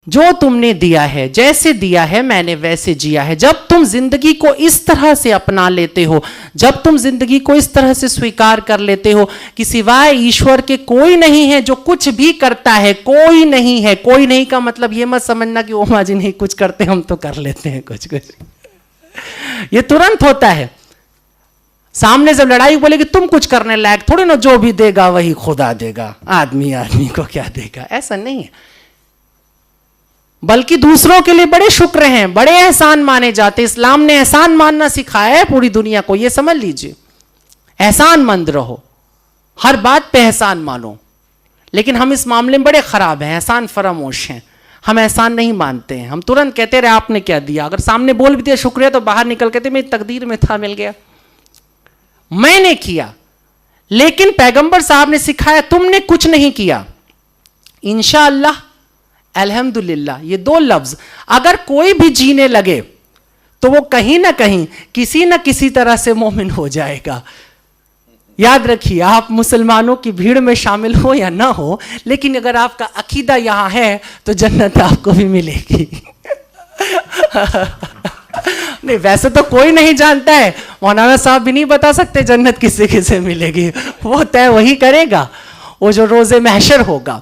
जो तुमने दिया है, जैसे दिया है मैंने वैसे जिया है। जब तुम जिंदगी को इस तरह से अपना लेते हो, जब तुम जिंदगी को इस तरह से स्वीकार कर लेते हो कि सिवाय ईश्वर के कोई नहीं है जो कुछ भी करता है, कोई नहीं है। कोई नहीं का मतलब ये मत समझना कि ओमा जी नहीं कुछ करते हम तो कर लेते हैं कुछ कुछ। ये तुरंत होता है। सामने जब लड़ाई बोलेगी तुम कुछ करने लायक थोड़ी ना, जो भी देगा वही खुदा देगा, आदमी आदमी को क्या देगा, ऐसा नहीं है। बल्कि दूसरों के लिए बड़े शुक्र हैं, बड़े एहसान माने जाते। इस्लाम ने एहसान मानना सिखाया है पूरी दुनिया को, ये समझ लीजिए। एहसानमंद रहो, हर बात पे एहसान मानो। लेकिन हम इस मामले में बड़े खराब हैं, एहसान फरामोश हैं। हम एहसान नहीं मानते हैं, हम तुरंत कहते रहे आपने क्या दिया। अगर सामने बोल भी दिया शुक्रिया तो बाहर निकल कहते मेरी तकदीर में था, मिल गया, मैंने किया। लेकिन पैगंबर साहब ने सिखाया तुमने कुछ नहीं किया, इंशाअल्लाह, अल्हम्दुलिल्लाह, ये दो लफ्ज अगर कोई भी जीने लगे तो वो कहीं ना कहीं किसी ना किसी तरह से मोमिन हो जाएगा। याद रखिए, आप मुसलमानों की भीड़ में शामिल हो या ना हो, लेकिन अगर आपका अकीदा यहां है तो जन्नत आपको भी मिलेगी। नहीं, वैसे तो कोई नहीं जानता है, मौलाना साहब भी नहीं बता सकते जन्नत किसे किसे मिलेगी, वो तय वही करेगा, वो जो रोजे महशर होगा।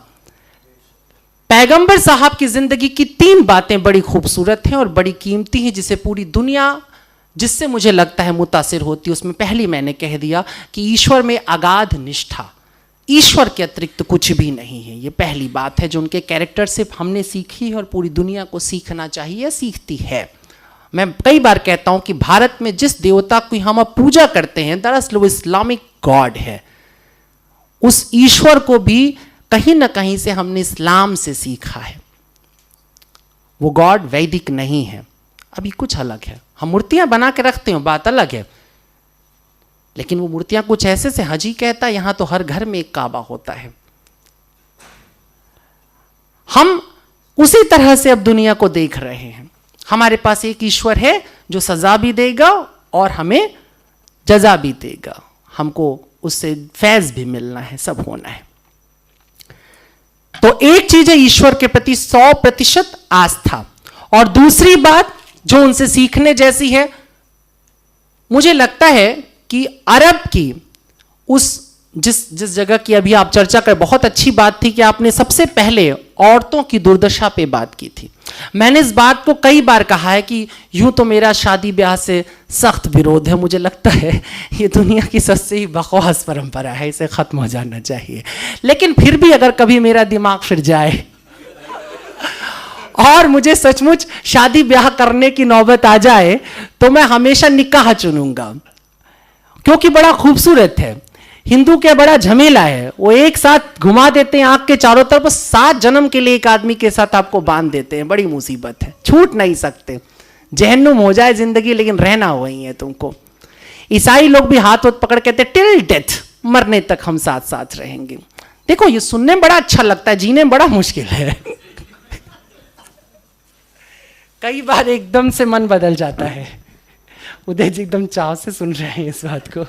पैगंबर साहब की जिंदगी की 3 बातें बड़ी खूबसूरत हैं और बड़ी कीमती हैं, जिसे पूरी दुनिया, जिससे मुझे लगता है मुतासिर होती है। उसमें पहली मैंने कह दिया कि ईश्वर में अगाध निष्ठा, ईश्वर के अतिरिक्त कुछ भी नहीं है। ये पहली बात है जो उनके कैरेक्टर से हमने सीखी है और पूरी दुनिया को सीखना चाहिए, सीखती है। मैं कई बार कहता हूं कि भारत में जिस देवता की हम अब पूजा करते हैं, दरअसल वो इस्लामिक गॉड है। उस ईश्वर को भी कहीं ना कहीं से हमने इस्लाम से सीखा है। वो गॉड वैदिक नहीं है, अभी कुछ अलग है। हम मूर्तियां बना के रखते हैं, बात अलग है, लेकिन वो मूर्तियां कुछ ऐसे से, हजी कहता यहां तो हर घर में एक काबा होता है। हम उसी तरह से अब दुनिया को देख रहे हैं। हमारे पास एक ईश्वर है जो सजा भी देगा और हमें जजा भी देगा, हमको उससे फैज भी मिलना है, सब होना है। तो एक चीज है ईश्वर के प्रति 100% आस्था, और दूसरी बात जो उनसे सीखने जैसी है, मुझे लगता है कि अरब की उस जिस जगह की अभी आप चर्चा कर, बहुत अच्छी बात थी कि आपने सबसे पहले औरतों की दुर्दशा पे बात की थी। मैंने इस बात को कई बार कहा है कि यूं तो मेरा शादी ब्याह से सख्त विरोध है, मुझे लगता है ये दुनिया की सबसे ही बकवास परंपरा है, इसे खत्म हो जाना चाहिए। लेकिन फिर भी अगर कभी मेरा दिमाग फिर जाए और मुझे सचमुच शादी ब्याह करने की नौबत आ जाए तो मैं हमेशा निकाह चुनूंगा, क्योंकि बड़ा खूबसूरत है। हिंदू क्या बड़ा झमेला है, वो एक साथ घुमा देते हैं आंख के चारों तरफ, 7 जन्म के लिए एक आदमी के साथ आपको बांध देते हैं, बड़ी मुसीबत है, छूट नहीं सकते। जहन्नुम हो जाए जिंदगी लेकिन रहना वही है तुमको। ईसाई लोग भी हाथ पकड़ कहते टिल डेथ, मरने तक हम साथ साथ रहेंगे। देखो ये सुनने में बड़ा अच्छा लगता है, जीने में बड़ा मुश्किल है। कई बार एकदम से मन बदल जाता है। उदय जी एकदम चाव से सुन रहे हैं इस बात को।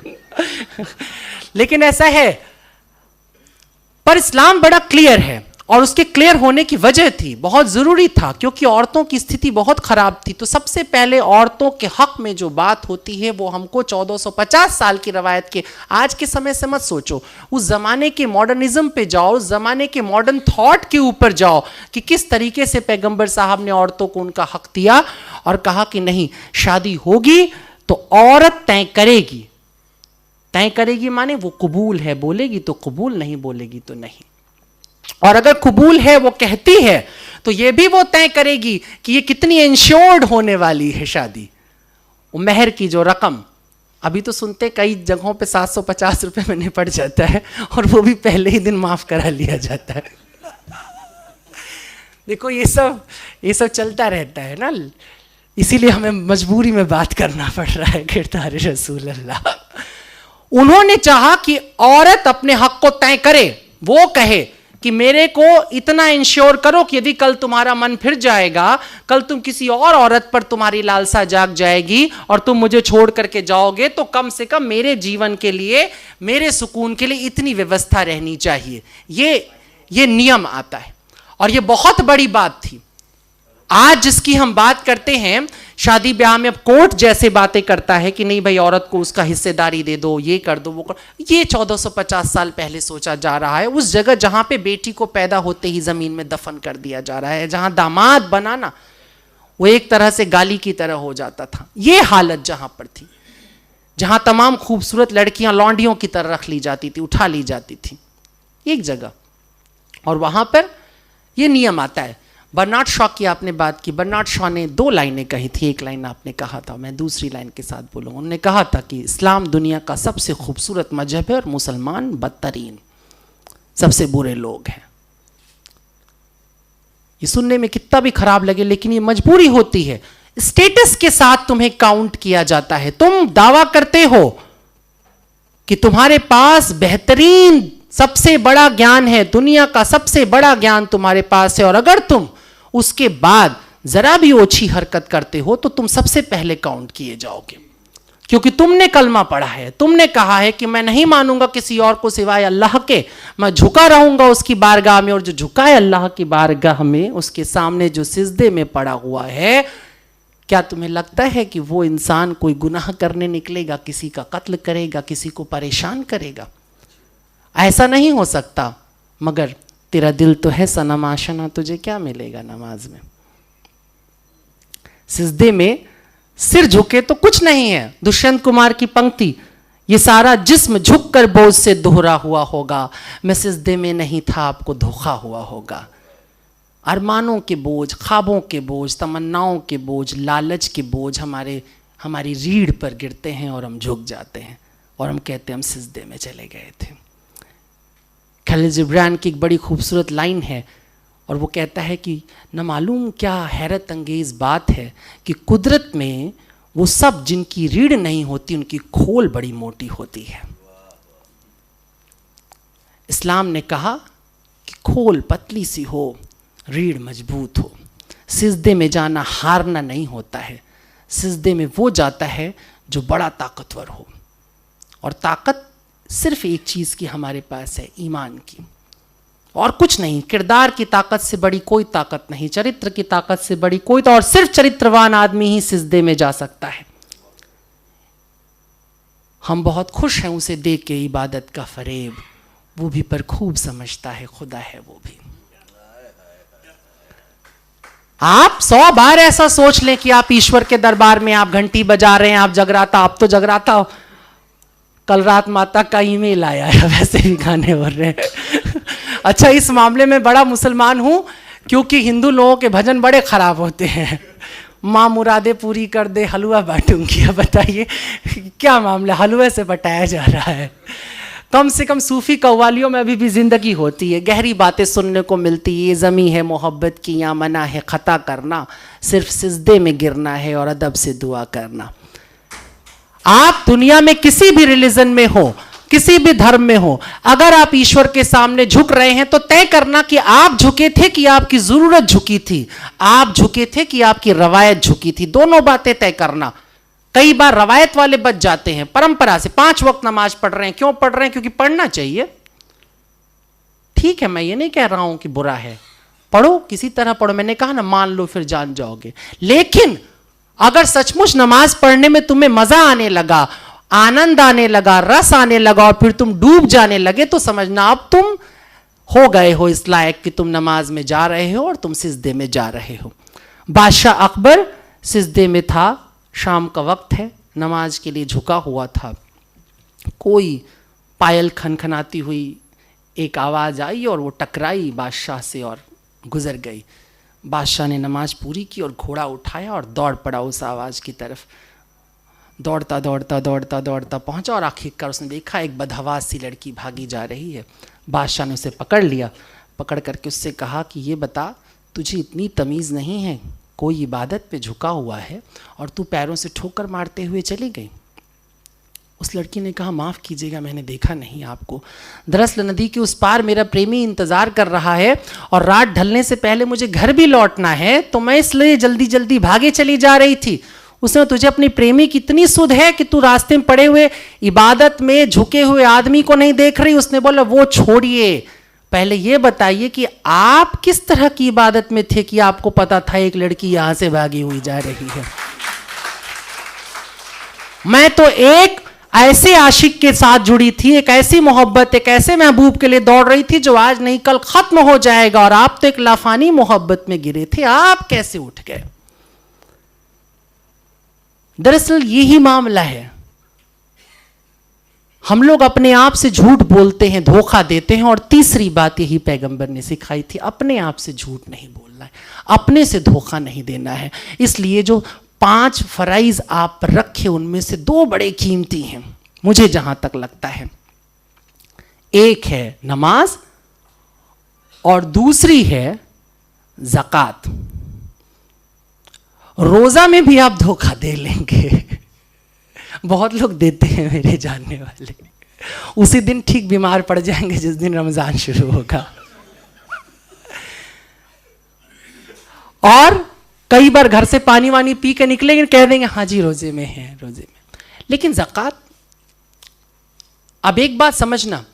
लेकिन ऐसा है, पर इस्लाम बड़ा क्लियर है, और उसके क्लियर होने की वजह थी, बहुत जरूरी था, क्योंकि औरतों की स्थिति बहुत खराब थी। तो सबसे पहले औरतों के हक में जो बात होती है वो हमको 1450 साल की रवायत के, आज के समय से मत सोचो, उस जमाने के मॉडर्निज्म पे जाओ, उस जमाने के मॉडर्न थॉट के ऊपर जाओ कि किस तरीके से पैगंबर साहब ने औरतों को उनका हक दिया और कहा कि नहीं, शादी होगी तो औरत तय करेगी। तय करेगी माने वो कबूल है बोलेगी तो कबूल, नहीं बोलेगी तो नहीं। और अगर कबूल है वो कहती है तो ये भी वो तय करेगी कि ये कितनी इंश्योर्ड होने वाली है शादी। वो मेहर की जो रकम, अभी तो सुनते कई जगहों पे 750 रुपए में निपट जाता है, और वो भी पहले ही दिन माफ करा लिया जाता है। देखो ये सब चलता रहता है ना, इसीलिए हमें मजबूरी में बात करना पड़ रहा है। किरदार रसूल अल्लाह, उन्होंने चाहा कि औरत अपने हक को तय करे, वो कहे कि मेरे को इतना इंश्योर करो कि यदि कल तुम्हारा मन फिर जाएगा, कल तुम किसी और औरत पर तुम्हारी लालसा जाग जाएगी और तुम मुझे छोड़ करके जाओगे, तो कम से कम मेरे जीवन के लिए, मेरे सुकून के लिए इतनी व्यवस्था रहनी चाहिए। ये नियम आता है, और ये बहुत बड़ी बात थी। आज जिसकी हम बात करते हैं, शादी ब्याह में अब कोर्ट जैसे बातें करता है कि नहीं भाई औरत को उसका हिस्सेदारी दे दो, ये कर दो वो कर, ये 1450 साल पहले सोचा जा रहा है। उस जगह जहां पे बेटी को पैदा होते ही जमीन में दफन कर दिया जा रहा है, जहां दामाद बनाना वो एक तरह से गाली की तरह हो जाता था। ये हालत जहां पर थी, जहां तमाम खूबसूरत लड़कियां लौंडियों की तरह रख ली जाती थी, उठा ली जाती थी एक जगह, और वहां पर यह नियम आता है। बर्नार्ड शॉ की आपने बात की, बर्नार्ड शॉ ने 2 लाइनें कही थी, एक लाइन आपने कहा था, मैं दूसरी लाइन के साथ बोलूँगा। उन्होंने कहा था कि इस्लाम दुनिया का सबसे खूबसूरत मजहब है और मुसलमान बदतरीन, सबसे बुरे लोग हैं। ये सुनने में कितना भी खराब लगे, लेकिन ये मजबूरी होती है। स्टेटस के साथ तुम्हें काउंट किया जाता है। तुम दावा करते हो कि तुम्हारे पास बेहतरीन सबसे बड़ा ज्ञान है, दुनिया का सबसे बड़ा ज्ञान तुम्हारे पास है, और अगर तुम उसके बाद जरा भी ओछी हरकत करते हो तो तुम सबसे पहले काउंट किए जाओगे, क्योंकि तुमने कलमा पढ़ा है, तुमने कहा है कि मैं नहीं मानूंगा किसी और को सिवाय अल्लाह के, मैं झुका रहूंगा उसकी बारगाह में, और जो झुका है अल्लाह की बारगाह में, उसके सामने जो सिजदे में पड़ा हुआ है, क्या तुम्हें लगता है कि वो इंसान कोई गुनाह करने निकलेगा, किसी का कत्ल करेगा, किसी को परेशान करेगा? ऐसा नहीं हो सकता। मगर तेरा दिल तो है सनम आशना, तुझे क्या मिलेगा नमाज में? सिजदे में सिर झुके तो कुछ नहीं है। दुष्यंत कुमार की पंक्ति, ये सारा जिस्म झुककर बोझ से दोहरा हुआ होगा, मैं सिजदे में नहीं था आपको धोखा हुआ होगा। अरमानों के बोझ, ख्वाबों के बोझ, तमन्नाओं के बोझ, लालच के बोझ हमारी रीढ़ पर गिरते हैं और हम झुक जाते हैं और हम कहते हैं हम सिजदे में चले गए थे। खलील जिब्रान की एक बड़ी खूबसूरत लाइन है, और वो कहता है कि न मालूम क्या हैरत अंगेज बात है कि कुदरत में वो सब जिनकी रीढ़ नहीं होती उनकी खोल बड़ी मोटी होती है। इस्लाम ने कहा कि खोल पतली सी हो, रीढ़ मजबूत हो। सिजदे में जाना हारना नहीं होता है, सिजदे में वो जाता है जो बड़ा ताकतवर हो, और ताकत सिर्फ एक चीज़ की हमारे पास है, ईमान की, और कुछ नहीं। किरदार की ताकत से बड़ी कोई ताकत नहीं, चरित्र की ताकत से बड़ी कोई, तो और सिर्फ चरित्रवान आदमी ही सिजदे में जा सकता है। हम बहुत खुश हैं उसे देख के इबादत का फरेब, वो भी पर खूब समझता है खुदा है वो भी। आप 100 बार ऐसा सोच लें कि आप ईश्वर के दरबार में आप घंटी बजा रहे हैं, आप जगराता, आप तो जगराता हो। कल रात माता का ईमेल आया है, वैसे भी गाने हो रहे हैं। अच्छा, इस मामले में बड़ा मुसलमान हूं, क्योंकि हिंदू लोगों के भजन बड़े खराब होते हैं। माँ मुरादे पूरी कर दे, हलवा बांटूंगी। अब बताइए क्या मामला, हलवे से बटाया जा रहा है। कम से कम सूफी कव्वालियों में अभी भी जिंदगी होती है, गहरी बातें सुनने को मिलती है। ये ज़मी है मोहब्बत की, यहाँ मना है खता करना, सिर्फ सिजदे में गिरना है और अदब से दुआ करना। आप दुनिया में किसी भी रिलीजन में हो, किसी भी धर्म में हो, अगर आप ईश्वर के सामने झुक रहे हैं तो तय करना कि आप झुके थे कि आपकी जरूरत झुकी थी, आप झुके थे कि आपकी रवायत झुकी थी। दोनों बातें तय करना। कई बार रवायत वाले बच जाते हैं, परंपरा से 5 वक्त नमाज पढ़ रहे हैं। क्यों पढ़ रहे हैं? क्योंकि पढ़ना चाहिए। ठीक है, मैं ये नहीं कह रहा हूं कि बुरा है, पढ़ो, किसी तरह पढ़ो। मैंने कहा ना, मान लो फिर जान जाओगे। लेकिन अगर सचमुच नमाज पढ़ने में तुम्हें मजा आने लगा, आनंद आने लगा, रस आने लगा, और फिर तुम डूब जाने लगे, तो समझना अब तुम हो गए हो इस लायक कि तुम नमाज में जा रहे हो और तुम सिजदे में जा रहे हो। बादशाह अकबर सिजदे में था, शाम का वक्त है, नमाज के लिए झुका हुआ था। कोई पायल खनखनाती हुई एक आवाज़ आई और वो टकराई बादशाह से और गुजर गई। बादशाह ने नमाज पूरी की और घोड़ा उठाया और दौड़ पड़ा उस आवाज़ की तरफ। दौड़ता दौड़ता दौड़ता दौड़ता पहुंचा और आखिरकार उसने देखा एक बदहवास सी लड़की भागी जा रही है। बादशाह ने उसे पकड़ लिया, पकड़ करके उससे कहा कि ये बता, तुझे इतनी तमीज़ नहीं है, कोई इबादत पे झुका हुआ है और तू पैरों से ठोकर मारते हुए चली गई। उस लड़की ने कहा, माफ़ कीजिएगा, मैंने देखा नहीं आपको। दरअसल नदी के उस पार मेरा प्रेमी इंतज़ार कर रहा है और रात ढलने से पहले मुझे घर भी लौटना है, तो मैं इसलिए जल्दी जल्दी भागे चली जा रही थी। उसने, तुझे अपनी प्रेमी की इतनी सुध है कि तू रास्ते में पड़े हुए इबादत में झुके हुए आदमी को नहीं देख रही? उसने बोला, वो छोड़िए, पहले ये बताइए कि आप किस तरह की इबादत में थे कि आपको पता था एक लड़की यहां से भागी हुई जा रही है। मैं तो एक ऐसे आशिक के साथ जुड़ी थी, एक ऐसी मोहब्बत, एक ऐसे महबूब के लिए दौड़ रही थी जो आज नहीं कल खत्म हो जाएगा, और आप तो एक लाफानी मोहब्बत में गिरे थे, आप कैसे उठ गए? दरअसल यही मामला है। हम लोग अपने आप से झूठ बोलते हैं, धोखा देते हैं, और तीसरी बात यही पैगंबर ने सिखाई थी, अपने आप से झूठ नहीं बोलना है, अपने से धोखा नहीं देना है। इसलिए जो 5 फराइज आप रखे उनमें से 2 बड़े कीमती हैं मुझे जहां तक लगता है। एक है नमाज और दूसरी है ज़कात। रोजा में भी आप धोखा दे लेंगे, बहुत लोग देते हैं मेरे जानने वाले, उसी दिन ठीक बीमार पड़ जाएंगे जिस दिन रमजान शुरू होगा। और कई बार घर से पानी वानी पी के निकलेंगे, कह देंगे हाँ जी रोजे में है, रोजे में। लेकिन ज़कात, अब एक बात समझना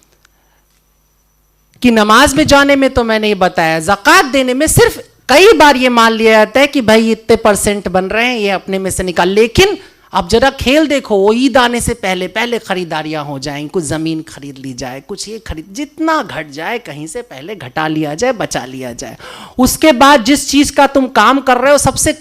कि नमाज में जाने में तो मैंने ये बताया, ज़कात देने में सिर्फ कई बार ये मान लिया जाता है कि भाई इतने % बन रहे हैं, ये अपने में से निकाल। लेकिन अब जरा खेल देखो, वो ईद आने से पहले पहले खरीदारियां हो जाएं, कुछ ज़मीन खरीद ली जाए, कुछ ये खरीद, जितना घट जाए कहीं से पहले घटा लिया जाए, बचा लिया जाए। उसके बाद जिस चीज़ का तुम काम कर रहे हो सबसे